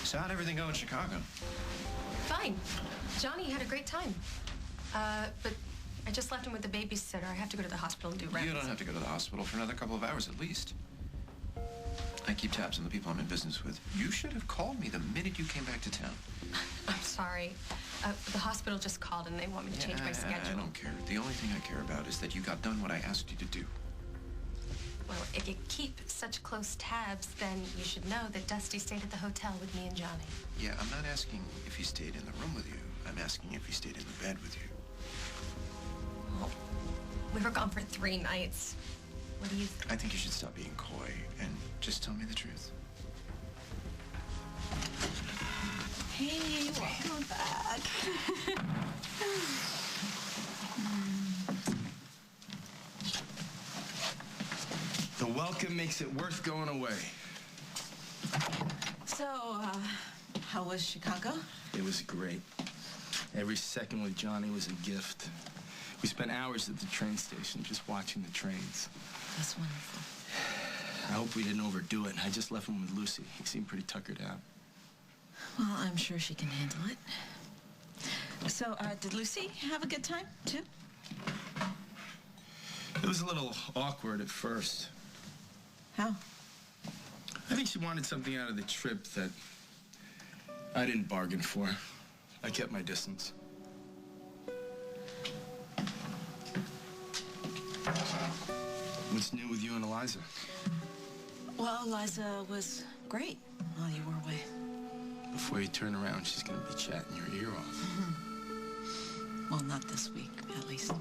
So how'd everything go in Chicago? Fine. Johnny had a great time. But I just left him with the babysitter. I have to go to the hospital and do rounds. You don't have to go to the hospital for another couple of hours at least. I keep tabs on the people I'm in business with. You should have called me the minute you came back to town. I'm sorry. The hospital just called and they want me to change my schedule. I don't care. The only thing I care about is that you got done what I asked you to do. Well, if you keep such close tabs, then you should know that Dusty stayed at the hotel with me and Johnny. Yeah, I'm not asking if he stayed in the room with you. I'm asking if he stayed in the bed with you. Well, we were gone for 3 nights. What do you think? I think you should stop being coy and just tell me the truth. Hey, welcome back. The welcome makes it worth going away. So, how was Chicago? It was great. Every second with Johnny was a gift. We spent hours at the train station just watching the trains. That's wonderful. I hope we didn't overdo it. I just left him with Lucy. He seemed pretty tuckered out. Well, I'm sure she can handle it. So, did Lucy have a good time, too? It was a little awkward at first. How? I think she wanted something out of the trip that I didn't bargain for. I kept my distance. What's new with you and Eliza? Well, Eliza was great while you were away. Before you turn around, she's gonna be chatting your ear off. Well, not this week, at least.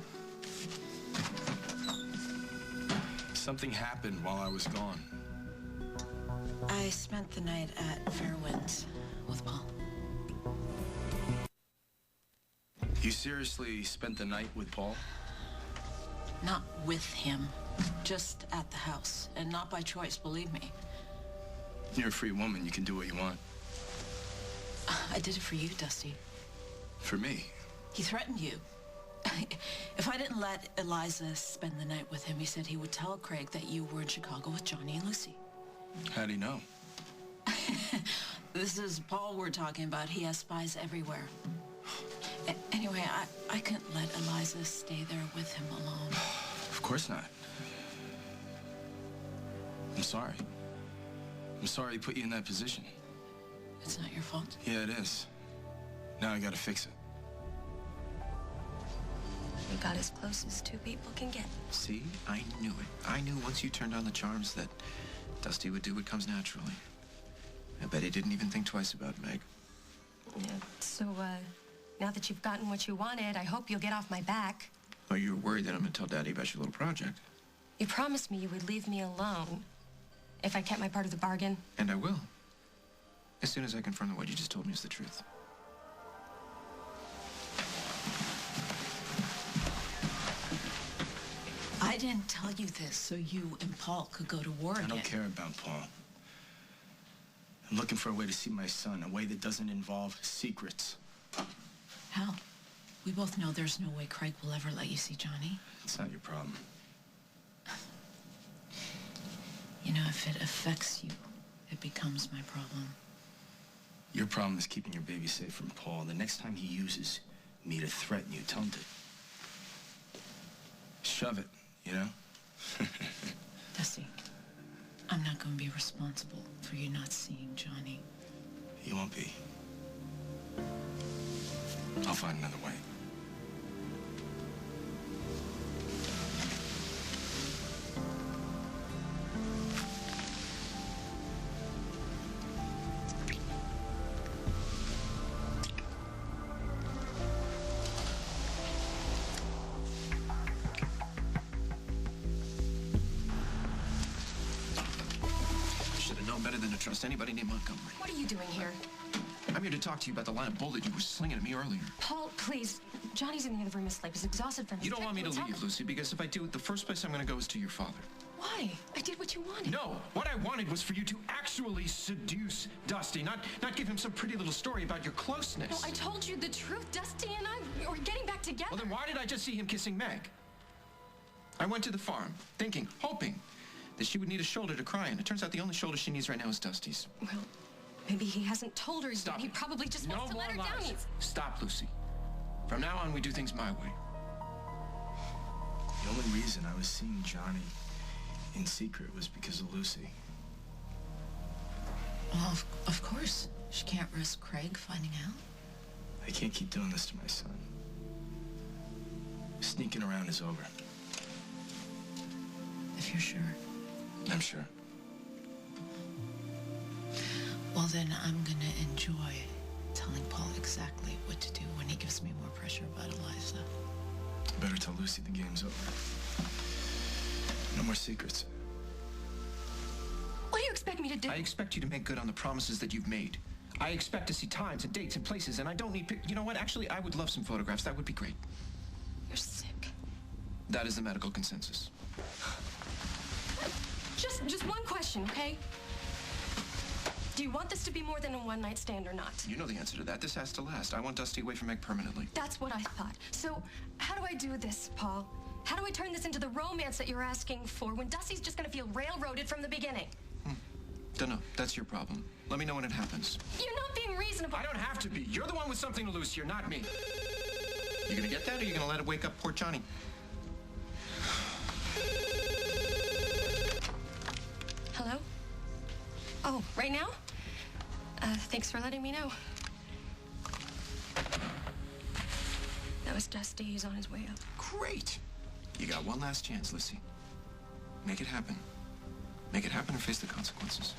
Something happened while I was gone. I spent the night at Fairwinds with Paul. You seriously spent the night with Paul? Not with him, just at the house, and not by choice, believe me. You're a free woman. You can do what you want. I did it for you, Dusty. For me? He threatened you. If I didn't let Eliza spend the night with him, he said he would tell Craig that you were in Chicago with Johnny and Lucy. How'd he know? This is Paul we're talking about. He has spies everywhere. Anyway, I couldn't let Eliza stay there with him alone. Of course not. I'm sorry. I'm sorry he put you in that position. It's not your fault. Yeah, it is. Now I gotta fix it. We got as close as 2 people can get. See? I knew it. I knew once you turned on the charms that Dusty would do what comes naturally. I bet he didn't even think twice about Meg. Yeah, so, now that you've gotten what you wanted, I hope you'll get off my back. Oh, you were worried that I'm gonna tell Daddy about your little project. You promised me you would leave me alone if I kept my part of the bargain. And I will. As soon as I confirm that what you just told me is the truth. I didn't tell you this so you and Paul could go to war again. I don't care about Paul. I'm looking for a way to see my son, a way that doesn't involve secrets. How? We both know there's no way Craig will ever let you see Johnny. It's not your problem. You know, if it affects you, it becomes my problem. Your problem is keeping your baby safe from Paul. The next time he uses me to threaten you, tell him to shove it, you know? Dusty, I'm not going to be responsible for you not seeing Johnny. You won't be. I'll find another way. Better than to trust anybody named Montgomery. What are you doing here? I'm here to talk to you about the line of bull that you were slinging at me earlier. Paul, please. Johnny's in the other room asleep. He's exhausted from his You don't want me to trip. leave, Lucy, because if I do, the first place I'm going to go is to your father. Why? I did what you wanted. No, what I wanted was for you to actually seduce Dusty, not give him some pretty little story about your closeness. No, I told you the truth. Dusty and I were getting back together. Well, then why did I just see him kissing Meg? I went to the farm, thinking, hoping that she would need a shoulder to cry on. It turns out the only shoulder she needs right now is Dusty's. Well, Maybe he hasn't told her yet. Stop He it. probably just wants to let her more down. lies. Stop, Lucy. From now on, we do things my way. The only reason I was seeing Johnny in secret was because of Lucy. Well, of course. She can't risk Craig finding out. I can't keep doing this to my son. Sneaking around is over. If you're sure. I'm sure. Well, then I'm gonna enjoy telling Paul exactly what to do when he gives me more pressure about Eliza. I better tell Lucy the game's over. No more secrets. What do you expect me to do? I expect you to make good on the promises that you've made. I expect to see times and dates and places, and I don't need You know what? Actually, I would love some photographs. That would be great. You're sick. That is the medical consensus. Just one question, okay? Do you want this to be more than a one-night stand or not? You know the answer to that. This has to last. I want Dusty away from Meg permanently. That's what I thought. So, how do I do this, Paul? How do I turn this into the romance that you're asking for when Dusty's just gonna feel railroaded from the beginning? Dunno. That's your problem. Let me know when it happens. You're not being reasonable. I don't have to be. You're the one with something to lose here, not me. You gonna get that, or you gonna let it wake up poor Johnny? Hello? Oh, right now? Thanks for letting me know. That was Dusty. He's on his way up. Great. You got one last chance, Lucy. Make it happen. Make it happen or face the consequences.